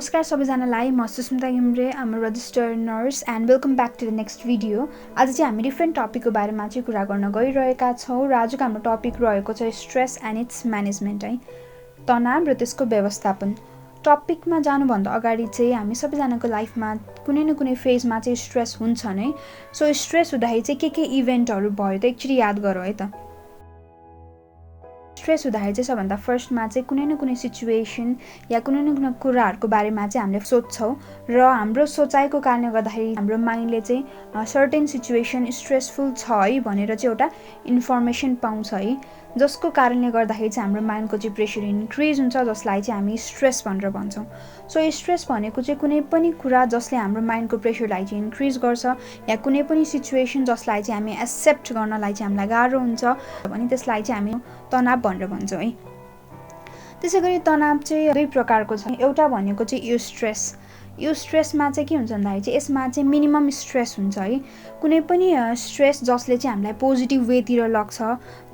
नमस्कार सबैजनालाई म Susmita Ghimire am registered nurse and welcome back to the next video. आज चाहिँ हामी डिफ्रेन्ट टपिकको बारेमा चाहिँ कुरा गर्न गइरहेका छौँ र आजको हाम्रो टपिक रहेको छ स्ट्रेस एन्ड इट्स म्यानेजमेन्ट है, तनाव र त्यसको व्यवस्थापन। टपिकमा जानुभन्दा अगाडि चाहिँ हामी सबैजनाको लाइफमा कुनै न कुनै फेजमा चाहिँ स्ट्रेस हुन्छ नै। सो स्ट्रेस हुँदाखेरि चाहिँ के इभेन्टहरू भयो त एकचोटि याद गरौँ है त। स्ट्रेस हुँदाखेरि चाहिँ सबभन्दा फर्स्टमा चाहिँ कुनै न कुनै सिचुएसन या कुनै न कुनै कुराहरूको बारेमा चाहिँ हामीले सोच्छौँ र हाम्रो सोचाइको कारणले गर्दाखेरि हाम्रो माइन्डले चाहिँ सर्टेन सिचुएसन स्ट्रेसफुल छ है भनेर चाहिँ एउटा इन्फर्मेसन पाउँछ है, जसको कारणले गर्दाखेरि चाहिँ हाम्रो माइन्डको चाहिँ प्रेसर इन्क्रिज हुन्छ, जसलाई चाहिँ हामी स्ट्रेस भनेर भन्छौँ। सो स्ट्रेस भनेको चाहिँ कुनै पनि कुरा जसले हाम्रो माइन्डको प्रेसरलाई चाहिँ इन्क्रिज गर्छ या कुनै पनि सिचुएसन जसलाई चाहिँ हामी एक्सेप्ट गर्नलाई चाहिँ हामीलाई गाह्रो हुन्छ भने त्यसलाई चाहिँ हामी तनाव भनेर भन्छौँ है। त्यसै गरी तनाव चाहिँ दुई प्रकारको छ। एउटा भनेको चाहिँ यो स्ट्रेसमा चाहिँ के हुन्छ भन्दाखेरि चाहिँ यसमा चाहिँ मिनिमम स्ट्रेस हुन्छ है। कुनै पनि स्ट्रेस जसले चाहिँ हामीलाई पोजिटिभ वेतिर लग्छ,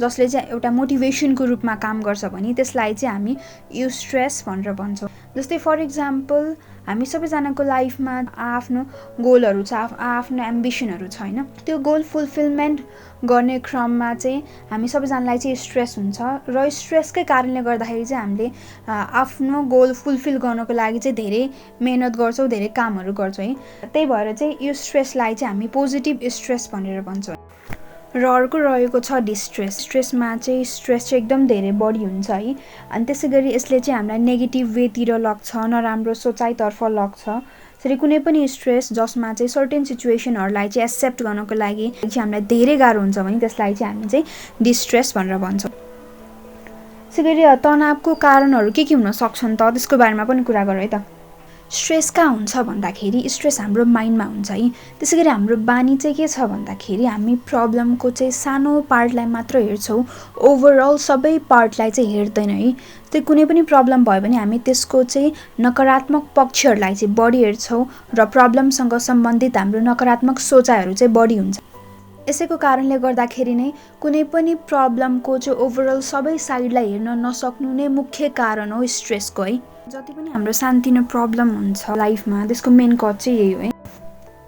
जसले चाहिँ एउटा मोटिभेसनको रूपमा काम गर्छ भने त्यसलाई चाहिँ हामी यो स्ट्रेस भनेर भन्छौँ। जस्तै फर इक्जाम्पल हामी सबैजनाको लाइफमा आफ्नो गोलहरू छ, आफ्नो एम्बिसनहरू छ होइन। त्यो गोल फुलफिलमेन्ट गर्ने क्रममा चाहिँ हामी सबैजनालाई चाहिँ स्ट्रेस हुन्छ र स्ट्रेसकै कारणले गर्दाखेरि चाहिँ हामीले आफ्नो गोल फुलफिल गर्नको लागि चाहिँ धेरै मेहनत गर्छौँ, धेरै कामहरू गर्छौँ है। त्यही भएर चाहिँ यो स्ट्रेसलाई चाहिँ हामी पोजिटिभ स्ट्रेस भनेर भन्छौँ। र अर्को रहेको छ डिस्ट्रेस। स्ट्रेसमा चाहिँ स्ट्रेस चाहिँ एकदम धेरै बढी हुन्छ है। अनि त्यसै गरी यसले चाहिँ हामीलाई नेगेटिभ वेतिर लग्छ, नराम्रो सोचाइतर्फ लग्छ। त्यसरी कुनै पनि स्ट्रेस जसमा चाहिँ सर्टेन सिचुएसनहरूलाई चाहिँ एक्सेप्ट गर्नको लागि चाहिँ हामीलाई धेरै गाह्रो हुन्छ भने त्यसलाई चाहिँ हामी चाहिँ डिस्ट्रेस भनेर भन्छौँ। त्यसै गरी तनावको कारणहरू के हुन सक्छन् त त्यसको बारेमा पनि कुरा गरौँ है त। स्ट्रेस कहाँ हुन्छ भन्दाखेरि स्ट्रेस हाम्रो माइन्डमा हुन्छ है। त्यसै गरी हाम्रो बानी चाहिँ के छ भन्दाखेरि हामी प्रब्लमको चाहिँ सानो पार्टलाई मात्र हेर्छौँ, ओभरअल सबै पार्टलाई चाहिँ हेर्दैन है। त्यो कुनै पनि प्रब्लम भयो भने हामी त्यसको चाहिँ नकारात्मक पक्षहरूलाई चाहिँ बढी हेर्छौँ र प्रब्लमसँग सम्बन्धित हाम्रो नकारात्मक सोचाइहरू चाहिँ बढी हुन्छ। यसैको कारणले गर्दाखेरि नै कुनै पनि प्रब्लमको चाहिँ ओभरअल सबै साइडलाई हेर्न नसक्नु नै मुख्य कारण हो स्ट्रेसको है। जति पनि हाम्रो सानोतिनो प्रब्लम हुन्छ लाइफमा त्यसको मेन कज चाहिँ यही हो है।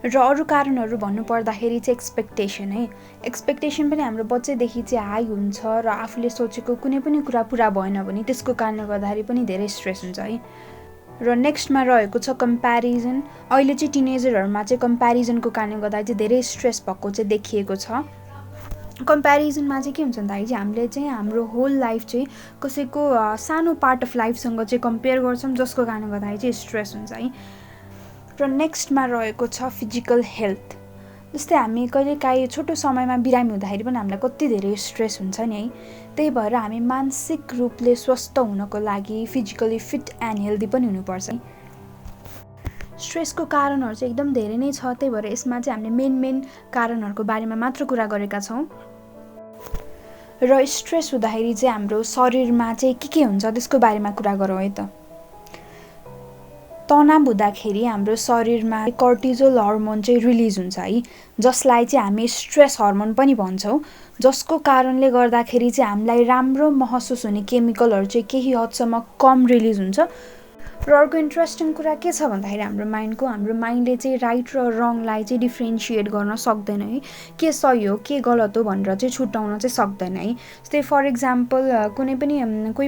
र अरू कारणहरू भन्नुपर्दाखेरि चाहिँ एक्सपेक्टेसन है। एक्सपेक्टेसन पनि हाम्रो बच्चैदेखि चाहिँ हाई हुन्छ र आफूले सोचेको कुनै पनि कुरा पुरा भएन भने त्यसको कारणले गर्दाखेरि पनि धेरै स्ट्रेस हुन्छ है। र नेक्स्टमा रहेको छ कम्प्यारिजन। अहिले चाहिँ टिनेजरहरूमा चाहिँ कम्प्यारिजनको कारणले गर्दा चाहिँ धेरै स्ट्रेस भएको चाहिँ देखिएको छ। कम्प्यारिजनमा चाहिँ के हुन्छ भन्दाखेरि चाहिँ हामीले चाहिँ हाम्रो होल लाइफ चाहिँ कसैको सानो पार्ट अफ लाइफसँग चाहिँ कम्पेयर गर्छौँ, जसको कारणले गर्दाखेरि चाहिँ स्ट्रेस हुन्छ है। र नेक्स्टमा रहेको छ फिजिकल हेल्थ। जस्तै हामी कहिलेकाहीँ छोटो समयमा बिरामी हुँदाखेरि पनि हामीलाई कति धेरै स्ट्रेस हुन्छ नि है। त्यही भएर हामी मानसिक रूपले स्वस्थ हुनको लागि फिजिकली फिट एन्ड हेल्दी पनि हुनुपर्छ है। स्ट्रेसको कारणहरू चाहिँ एकदम धेरै नै छ, त्यही भएर यसमा चाहिँ हामीले मेन कारणहरूको बारेमा मात्र कुरा गरेका छौँ। र स्ट्रेस हुँदाखेरि चाहिँ हाम्रो शरीरमा चाहिँ के हुन्छ त्यसको बारेमा कुरा गरौँ है त। तनाव हुँदाखेरि हाम्रो शरीरमा कर्टिजोल हर्मोन चाहिँ रिलिज हुन्छ है, जसलाई चाहिँ हामी स्ट्रेस हर्मोन पनि भन्छौँ। जसको कारणले गर्दाखेरि चाहिँ हामीलाई राम्रो महसुस हुने केमिकलहरू चाहिँ केही हदसम्म कम रिलिज हुन्छ। र अर्को इन्ट्रेस्टिङ कुरा के छ भन्दाखेरि हाम्रो माइन्डले चाहिँ राइट र रङलाई चाहिँ डिफ्रेन्सिएट गर्न सक्दैन है। के सही हो के गलत हो भनेर चाहिँ छुट्याउन चाहिँ सक्दैन है। जस्तै फर इक्जाम्पल कोही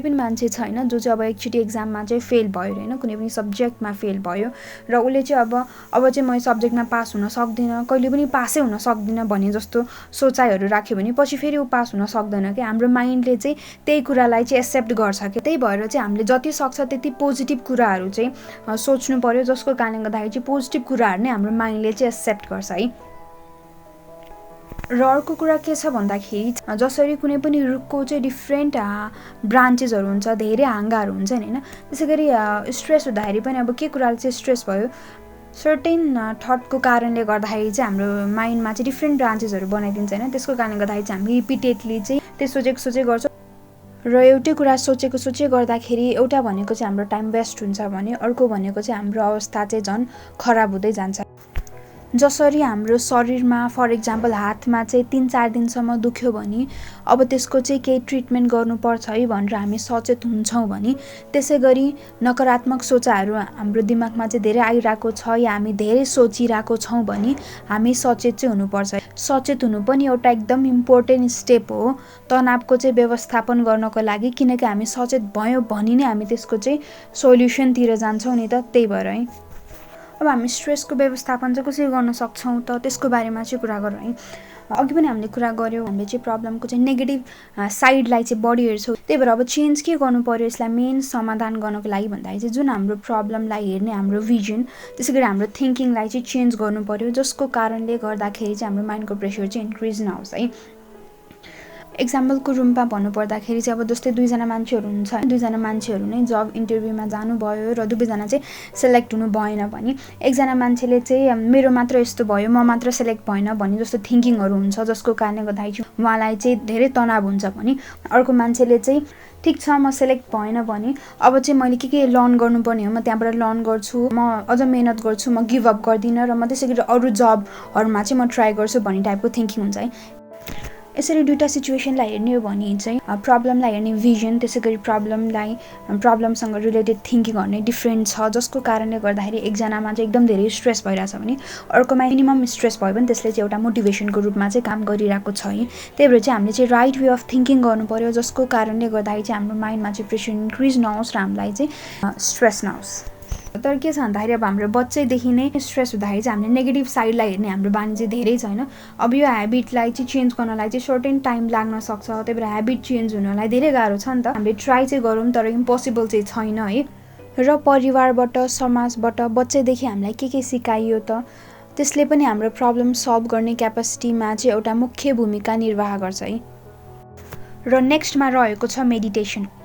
पनि मान्छे छ होइन जो चाहिँ अब एकचोटि एक्जाममा चाहिँ फेल भयो होइन, कुनै पनि सब्जेक्टमा फेल भयो र उसले चाहिँ अब चाहिँ म सब्जेक्टमा पास हुन सक्दिनँ, कहिले पनि पासै हुन सक्दिनँ भन्ने जस्तो सोचाइहरू राख्यो भने पछि फेरि ऊ पास हुन सक्दैन कि। हाम्रो माइन्डले चाहिँ त्यही कुरालाई चाहिँ एक्सेप्ट गर्छ कि। त्यही भएर चाहिँ हामीले जति सक्छ त्यति पोजिटिभ कुराहरू चाहिँ सोच्नु पर्यो, जसको कारणले गर्दाखेरि चाहिँ पोजिटिभ कुराहरू नै हाम्रो माइन्डले चाहिँ एक्सेप्ट गर्छ है। र अर्को कुरा के छ भन्दाखेरि जसरी कुनै पनि रुखको चाहिँ डिफ्रेन्ट ब्रान्चेसहरू हुन्छ, धेरै हाँगाहरू हुन्छ नि होइन, त्यसै गरी स्ट्रेस हुँदाखेरि पनि अब के कुराले चाहिँ स्ट्रेस भयो सर्टेन थटको कारणले गर्दाखेरि चाहिँ हाम्रो माइन्डमा चाहिँ डिफ्रेन्ट ब्रान्चेसहरू बनाइदिन्छ होइन। त्यसको कारणले गर्दाखेरि चाहिँ हामी रिपिटेडली चाहिँ त्यो सोचेको गर्छौँ र एउटै कुरा सोचे गर्दाखेरि एउटा भनेको चाहिँ हाम्रो टाइम वेस्ट हुन्छ भने अर्को भनेको चाहिँ हाम्रो अवस्था चाहिँ झन् खराब हुँदै जान्छ। जसरी हाम्रो शरीरमा फर इक्जाम्पल हातमा चाहिँ 3-4 दिनसम्म दुख्यो भने अब त्यसको चाहिँ केही ट्रिटमेन्ट गर्नुपर्छ है भनेर हामी सचेत हुन्छौँ भने, त्यसै गरी नकारात्मक सोचाइहरू हाम्रो दिमागमा चाहिँ धेरै आइरहेको छ या हामी धेरै सोचिरहेको छौँ भने हामी सचेत चाहिँ हुनुपर्छ। सचेत हुनु पनि एउटा एकदम इम्पोर्टेन्ट स्टेप हो तनावको चाहिँ व्यवस्थापन गर्नको लागि, किनकि हामी सचेत भयौँ भने नै हामी त्यसको चाहिँ सोल्युसनतिर जान्छौँ नि त, त्यही भएर है। अब हामी स्ट्रेसको व्यवस्थापन चाहिँ कसरी गर्न सक्छौँ त, त्यसको बारेमा चाहिँ कुरा गरौँ है। अघि पनि हामीले कुरा गऱ्यौँ, हामीले चाहिँ प्रब्लमको चाहिँ नेगेटिभ साइडलाई चाहिँ बढी हेर्छौँ। त्यही भएर अब चेन्ज के गर्नु पर्यो यसलाई मेन समाधान गर्नको लागि भन्दाखेरि चाहिँ जुन हाम्रो प्रब्लमलाई हेर्ने हाम्रो भिजन, त्यसै गरी हाम्रो थिङ्किङलाई चाहिँ चेन्ज गर्नु पर्यो, जसको कारणले गर्दाखेरि चाहिँ हाम्रो माइन्डको प्रेसर चाहिँ इन्क्रिज नहोस् है। एक्जाम्पलको रूपमा भन्नुपर्दाखेरि चाहिँ अब जस्तै 2 जना मान्छेहरू हुन्छ, 2 जना मान्छेहरू नै जब इन्टरभ्यूमा जानुभयो र 2 जना चाहिँ सेलेक्ट हुनु भएन भने एकजना मान्छेले चाहिँ मेरो मात्र यस्तो भयो, म मात्र सेलेक्ट भएन भन्ने जस्तो थिङ्किङहरू हुन्छ, जसको कारणले गर्दाखेरि उहाँलाई चाहिँ धेरै तनाव हुन्छ भने अर्को मान्छेले चाहिँ ठिक छ म सेलेक्ट भएन भने अब चाहिँ मैले के लर्न गर्नुपर्ने हो, म त्यहाँबाट लर्न गर्छु, म अझ मेहनत गर्छु, म गिभ अप गर्दिनँ र म त्यसै गरी अरू जबहरूमा चाहिँ म ट्राई गर्छु भन्ने टाइपको थिङ्किङ हुन्छ है। यसरी दुईवटा सिचुएसनलाई हेर्ने हो भने चाहिँ प्रब्लमलाई हेर्ने भिजन, त्यसै गरी प्रब्लमसँग रिलेटेड थिङ्किङहरू नै डिफ्रेन्ट छ, जसको कारणले गर्दाखेरि एकजनामा चाहिँ एकदम धेरै स्ट्रेस भइरहेछ भने अर्कोमा मिनिमम स्ट्रेस भयो भने त्यसले चाहिँ एउटा मोटिभेसनको रूपमा चाहिँ काम गरिरहेको छ है। त्यही भएर चाहिँ हामीले चाहिँ राइट वे अफ थिङ्किङ गर्नु पर्यो, जसको कारणले गर्दाखेरि चाहिँ हाम्रो माइन्डमा चाहिँ प्रेसर इन्क्रिज नहोस् र हामीलाई चाहिँ स्ट्रेस नहोस्। तर के छ भन्दाखेरि अब हाम्रो बच्चैदेखि नै स्ट्रेस हुँदाखेरि चाहिँ हामीले नेगेटिभ साइडलाई हेर्ने हाम्रो बानी चाहिँ धेरै छैन। अब यो ह्याबिटलाई चाहिँ चेन्ज गर्नलाई चाहिँ सर्टेन टाइम लाग्न सक्छ, त्यही भएर ह्याबिट चेन्ज हुनलाई धेरै गाह्रो छ नि त। हामीले ट्राई चाहिँ गरौँ तर इम्पोसिबल चाहिँ छैन है। र परिवारबाट, समाजबाट बच्चैदेखि हामीलाई के सिकाइयो त, त्यसले पनि हाम्रो प्रब्लम सल्भ गर्ने क्यापासिटीमा चाहिँ एउटा मुख्य भूमिका निर्वाह गर्छ है। र नेक्स्टमा रहेको छ मेडिटेसन।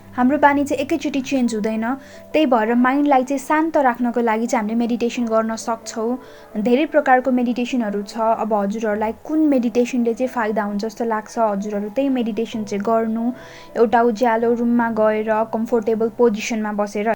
हाम्रो बानी चाहिँ एकैचोटि चेन्ज हुँदैन, त्यही भएर माइन्डलाई चाहिँ शान्त राख्नको लागि चाहिँ हामीले मेडिटेसन गर्न सक्छौँ। धेरै प्रकारको मेडिटेसनहरू छ। अब हजुरहरूलाई कुन मेडिटेसनले चाहिँ फाइदा हुन्छ जस्तो लाग्छ हजुरहरू त्यही मेडिटेसन चाहिँ गर्नु, एउटा उज्यालो रुममा गएर कम्फोर्टेबल पोजिसनमा बसेर।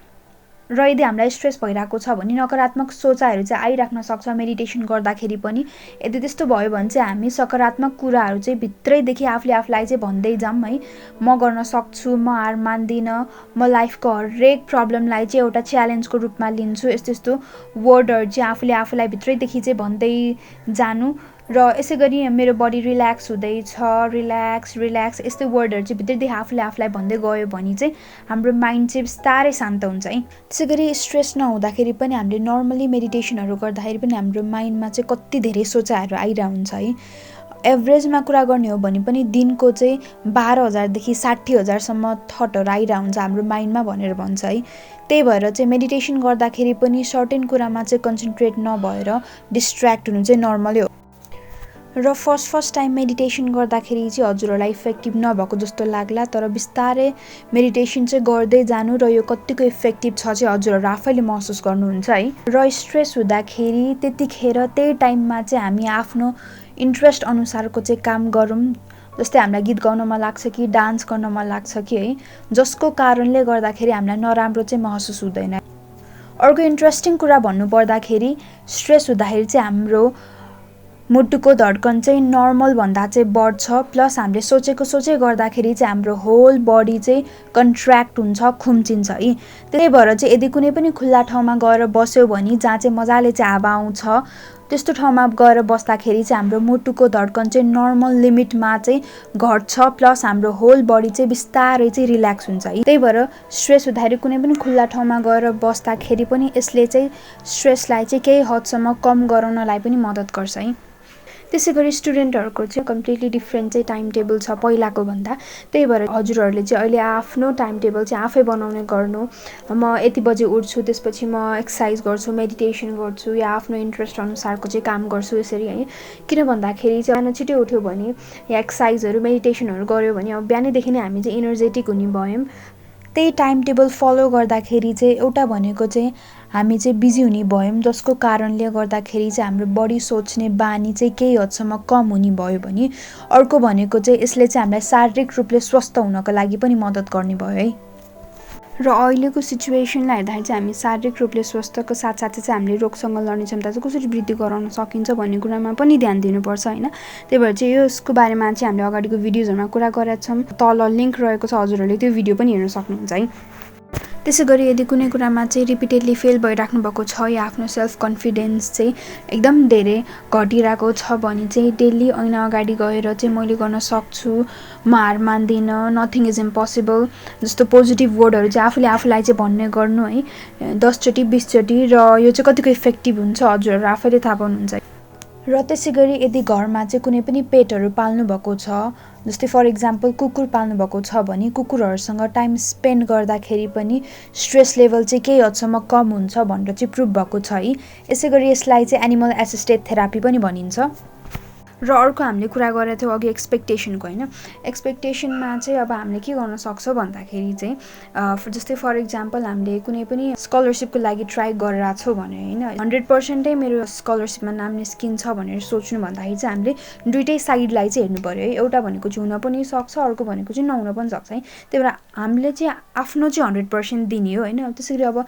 र यदि हामीलाई स्ट्रेस भइरहेको छ भने नकारात्मक सोचाइहरू चाहिँ आइराख्न सक्छ मेडिटेसन गर्दाखेरि पनि। यदि त्यस्तो भयो भने चाहिँ हामी सकारात्मक कुराहरू चाहिँ भित्रैदेखि आफूलाई चाहिँ भन्दै जाऊँ है, म गर्न सक्छु, म हार मान्दिनँ, म लाइफको हरेक प्रब्लमलाई चाहिँ एउटा च्यालेन्जको रूपमा लिन्छु, यस्तो वर्डहरू चाहिँ आफूलाई भित्रैदेखि चाहिँ भन्दै जानु। र यसै गरी मेरो बडी रिल्याक्स हुँदैछ, रिल्याक्स यस्तै वर्डहरू चाहिँ भित्रैदेखि आफूलाई भन्दै गयो भने चाहिँ हाम्रो माइन्ड चाहिँ बिस्तारै शान्त हुन्छ है। त्यसै गरी स्ट्रेस नहुँदाखेरि पनि हामीले नर्मली मेडिटेसनहरू गर्दाखेरि पनि हाम्रो माइन्डमा चाहिँ कति धेरै सोचाइहरू आइरहेको हुन्छ है। एभरेजमा कुरा गर्ने हो भने पनि दिनको चाहिँ 12,000देखि 60,000सम्म थटहरू आइरहेको हुन्छ हाम्रो माइन्डमा भनेर भन्छ है। त्यही भएर चाहिँ मेडिटेसन गर्दाखेरि पनि सर्टेन कुरामा चाहिँ कन्सन्ट्रेट नभएर डिस्ट्र्याक्ट हुनु चाहिँ नर्मलै हो। र फर्स्ट टाइम मेडिटेसन गर्दाखेरि चाहिँ हजुरहरूलाई इफेक्टिभ नभएको जस्तो लाग्ला, तर बिस्तारै मेडिटेसन चाहिँ गर्दै जानु र यो कतिको इफेक्टिभ छ चाहिँ हजुरहरू आफैले महसुस गर्नुहुन्छ है। र स्ट्रेस हुँदाखेरि त्यतिखेर त्यही टाइममा चाहिँ हामी आफ्नो इन्ट्रेस्ट अनुसारको चाहिँ काम गरौँ। जस्तै हामीलाई गीत गाउन मन लाग्छ कि डान्स गर्न मन लाग्छ कि है, जसको कारणले गर्दाखेरि हामीलाई नराम्रो चाहिँ महसुस हुँदैन। अर्को इन्ट्रेस्टिङ कुरा भन्नुपर्दाखेरि स्ट्रेस हुँदाखेरि चाहिँ हाम्रो मुटुको धड्कन चाहिँ नर्मल भन्दा चाहिँ बढ्छ, प्लस हामीले सोचेको गर्दाखेरि चाहिँ हाम्रो होल बडी चाहिँ कन्ट्र्याक्ट हुन्छ, खुम्चिन्छ है। त्यही भएर चाहिँ यदि कुनै पनि खुल्ला ठाउँमा गएर बस्यो भने जहाँ चाहिँ मजाले चाहिँ हावा आउँछ त्यस्तो ठाउँमा गएर बस्दाखेरि चाहिँ हाम्रो मुटुको धड्कन चाहिँ नर्मल लिमिटमा चाहिँ घट्छ, प्लस हाम्रो होल बडी चाहिँ बिस्तारै चाहिँ रिल्याक्स हुन्छ है। त्यही भएर स्ट्रेस हुँदाखेरि कुनै पनि खुल्ला ठाउँमा गएर बस्दाखेरि पनि यसले चाहिँ स्ट्रेसलाई चाहिँ केही हदसम्म कम गराउनलाई पनि मद्दत गर्छ है। त्यसै गरी स्टुडेन्टहरूको चाहिँ कम्प्लिटली डिफ्रेन्ट चाहिँ टाइम टेबल छ पहिलाको भन्दा। त्यही भएर हजुरहरूले चाहिँ अहिले आफ्नो टाइम टेबल चाहिँ आफै बनाउने गर्नु। म यति बजे उठ्छु, त्यसपछि म एक्सर्साइज गर्छु, मेडिटेसन गर्छु या आफ्नो इन्ट्रेस्ट अनुसारको चाहिँ काम गर्छु यसरी है। किन भन्दाखेरि चाहिँ बिहान छिटो उठ्यो भने या एक्सर्साइजहरू मेडिटेसनहरू गऱ्यो भने अब बिहानैदेखि नै हामी चाहिँ इनर्जेटिक हुने भयौँ। त्यही टाइम टेबल फलो गर्दाखेरि चाहिँ एउटा भनेको चाहिँ हामी चाहिँ बिजी हुने भयौँ, जसको कारणले गर्दाखेरि चाहिँ हाम्रो बडी सोच्ने बानी चाहिँ केही हदसम्म कम हुने भयो भने अर्को भनेको चाहिँ यसले चाहिँ हामीलाई शारीरिक रूपले स्वस्थ हुनको लागि पनि मद्दत गर्ने भयो है। र अहिलेको सिचुएसनलाई हेर्दाखेरि चाहिँ हामी शारीरिक रूपले स्वस्थको साथसाथै चाहिँ हामीले रोगसँग लड्ने क्षमता चाहिँ कसरी वृद्धि गराउन सकिन्छ भन्ने कुरामा पनि ध्यान दिनुपर्छ होइन। त्यही भएर चाहिँ यसको बारेमा चाहिँ हामीले अगाडिको भिडियोजहरूमा कुरा गरेका छौँ। तल लिङ्क रहेको छ, हजुरहरूले त्यो भिडियो पनि हेर्न सक्नुहुन्छ है। त्यसै गरी यदि कुनै कुरामा चाहिँ रिपिटेडली फेल भइराख्नु भएको छ या आफ्नो सेल्फ कन्फिडेन्स चाहिँ एकदम धेरै घटिरहेको छ भने चाहिँ डेली ऐना अगाडि गएर चाहिँ मैले गर्न सक्छु, म हार मान्दिनँ, नथिङ इज इम्पोसिबल जस्तो पोजिटिभ वर्डहरू चाहिँ आफूले आफूलाई चाहिँ भन्ने गर्नु है 10 चोटि 20 चोटि। र यो चाहिँ कतिको इफेक्टिभ हुन्छ हजुरहरू आफैले थाहा पाउनुहुन्छ। र त्यसै गरी यदि घरमा चाहिँ कुनै पनि पेटहरू पाल्नु भएको छ, जस्तै फर इक्जाम्पल कुकुर पाल्नु भएको छ भने कुकुरहरूसँग टाइम स्पेन्ड गर्दाखेरि पनि स्ट्रेस लेभल चाहिँ केही हदसम्म कम हुन्छ भनेर चाहिँ प्रुभ भएको छ है। यसै गरी यसलाई चाहिँ एनिमल एसिस्टेड थेरापी पनि भनिन्छ। र अर्को हामीले कुरा गरेको थियौँ अघि एक्सपेक्टेसनको होइन। एक्सपेक्टेसनमा चाहिँ अब हामीले के गर्न सक्छौँ भन्दाखेरि चाहिँ जस्तै फर इक्जाम्पल हामीले कुनै पनि स्कलरसिपको लागि ट्राई गरिरहेको छौँ भने होइन 100% मेरो स्कलरसिपमा नाम निस्किन्छ भनेर सोच्नु भन्दाखेरि चाहिँ हामीले दुइटै साइडलाई चाहिँ हेर्नु पऱ्यो है। एउटा भनेको चाहिँ हुन पनि सक्छ, अर्को भनेको चाहिँ नहुन पनि सक्छ है। त्यही भएर हामीले चाहिँ आफ्नो चाहिँ 100% दिने हो होइन। त्यसै गरी अब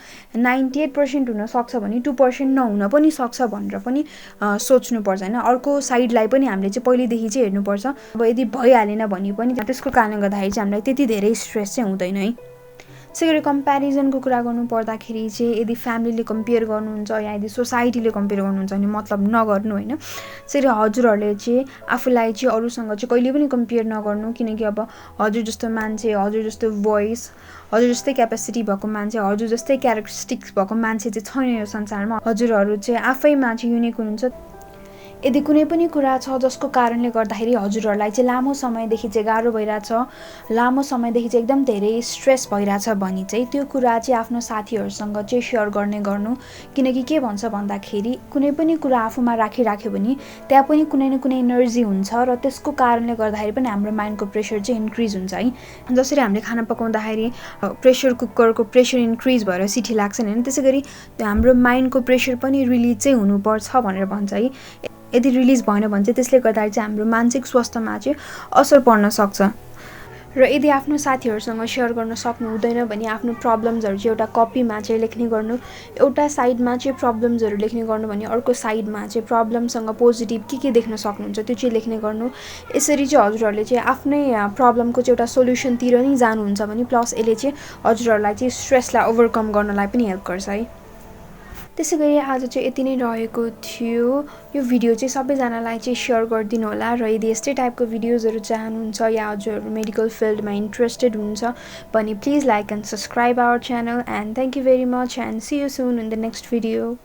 98% हुनसक्छ भने 2% नहुन पनि सक्छ भनेर पनि सोच्नुपर्छ होइन। अर्को साइडलाई पनि हामीले चाहिँ पहिलेदेखि चाहिँ हेर्नुपर्छ। अब यदि भइहालेन भने पनि त्यसको कारणले गर्दाखेरि चाहिँ हामीलाई त्यति धेरै स्ट्रेस चाहिँ हुँदैन है। त्यसै गरी कम्पेरिजनको कुरा गर्नु पर्दाखेरि चाहिँ यदि फ्यामिलीले कम्पेयर गर्नुहुन्छ या यदि सोसाइटीले कम्पेयर गर्नुहुन्छ भने मतलब नगर्नु होइन। त्यसै गरी हजुरहरूले चाहिँ आफूलाई चाहिँ अरूसँग चाहिँ कहिले पनि कम्पेयर नगर्नु, किनकि अब हजुर जस्तो मान्छे, हजुर जस्तो भोइस, हजुर जस्तै क्यापेसिटी भएको मान्छे, हजुर जस्तै क्यारेक्टरिस्टिक्स भएको मान्छे चाहिँ छैन यो संसारमा। हजुरहरू चाहिँ आफैमा चाहिँ युनिक हुनुहुन्छ। यदि कुनै पनि कुरा छ जसको कारणले गर्दाखेरि हजुरहरूलाई चाहिँ लामो समयदेखि चाहिँ गाह्रो भइरहेछ, लामो समयदेखि चाहिँ एकदम धेरै स्ट्रेस भइरहेछ भने चाहिँ त्यो कुरा चाहिँ आफ्नो साथीहरूसँग चाहिँ सेयर गर्नु, किनकि के भन्छ भन्दाखेरि कुनै पनि कुरा आफूमा राखिराख्यो भने त्यहाँ पनि कुनै न कुनै एनर्जी हुन्छ र त्यसको कारणले गर्दाखेरि पनि हाम्रो माइन्डको प्रेसर चाहिँ इन्क्रिज हुन्छ है। जसरी हामीले खाना पकाउँदाखेरि प्रेसर कुकरको प्रेसर इन्क्रिज भएर सिटी लाग्छ नि, त्यसै गरी हाम्रो माइन्डको प्रेसर पनि रिलिज चाहिँ हुनुपर्छ भनेर भन्छ है। यदि रिलिज भएन भने चाहिँ त्यसले गर्दाखेरि चाहिँ हाम्रो मानसिक स्वास्थ्यमा चाहिँ असर पर्न सक्छ। र यदि आफ्नो साथीहरूसँग सेयर गर्न सक्नु हुँदैन भने आफ्नो प्रब्लम्सहरू चाहिँ एउटा कपीमा चाहिँ लेख्ने गर्नु, एउटा साइडमा चाहिँ प्रब्लम्सहरू लेख्ने गर्नु भने अर्को साइडमा चाहिँ प्रब्लमसँग पोजिटिभ के देख्न सक्नुहुन्छ त्यो चाहिँ लेख्ने गर्नु। यसरी चाहिँ हजुरहरूले चाहिँ आफ्नै प्रब्लमको चाहिँ एउटा सोल्युसनतिर नै जानुहुन्छ भने प्लस यसले चाहिँ हजुरहरूलाई चाहिँ स्ट्रेसलाई ओभरकम गर्नलाई पनि हेल्प गर्छ है। त्यसै गरी आज चाहिँ यति नै रहेको थियो। यो भिडियो चाहिँ सबैजनालाई चाहिँ सेयर गरिदिनु होला र यदि यस्तै टाइपको भिडियोजहरू चाहनुहुन्छ या हजुरहरू मेडिकल फिल्डमा इन्ट्रेस्टेड हुनुहुन्छ भने please like and subscribe our channel and thank you very much and see you soon in the next video.